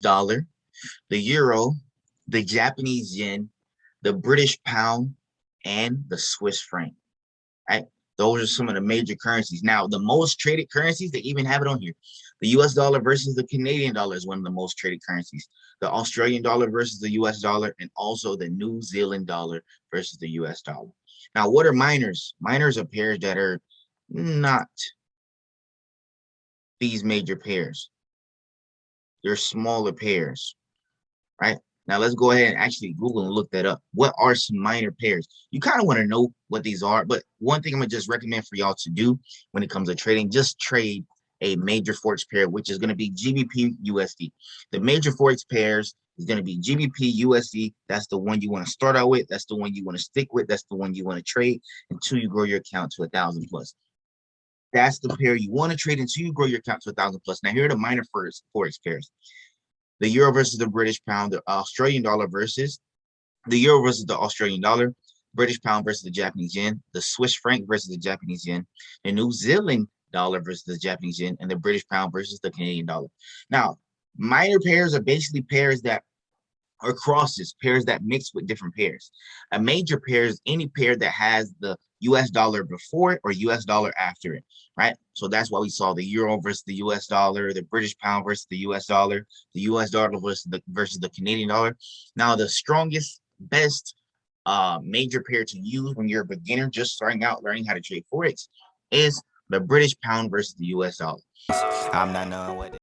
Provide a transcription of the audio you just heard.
dollar, the euro, the Japanese yen, the British pound, and the Swiss franc. Right? Those are some of the major currencies. Now, the most traded currencies, they even have it on here. The US dollar versus the Canadian dollar is one of the most traded currencies. The Australian dollar versus the US dollar, and also the New Zealand dollar versus the US dollar. Now, what are minors? Minors are pairs that are not these major pairs. They're smaller pairs, right? Now let's go ahead and actually Google and look that up. What are some minor pairs? You kind of want to know what these are, but one thing I'm gonna just recommend for y'all to do when it comes to trading, just trade a major forex pair, which is going to be GBP USD. The major forex pairs is going to be GBP USD. That's the one you want to start out with. That's the one you want to stick with. That's the one you want to trade until you grow your account to 1,000 plus. That's the pair you want to trade until you grow your account to 1,000 plus. Now here are the minor forex pairs: the euro versus the British pound, the Australian dollar versus the euro versus the Australian dollar, British pound versus the Japanese yen, the Swiss franc versus the Japanese yen, the New Zealand dollar versus the Japanese yen, and the British pound versus the Canadian dollar. Now, minor pairs are basically pairs that are crosses, pairs that mix with different pairs. A major pair is any pair that has the US dollar before it or US dollar after it, right? So that's why we saw the euro versus the US dollar, the British pound versus the US dollar, the US dollar versus the Canadian dollar. Now, the strongest, best major pair to use when you're a beginner just starting out learning how to trade Forex is the British pound versus the US dollar. I'm not knowing what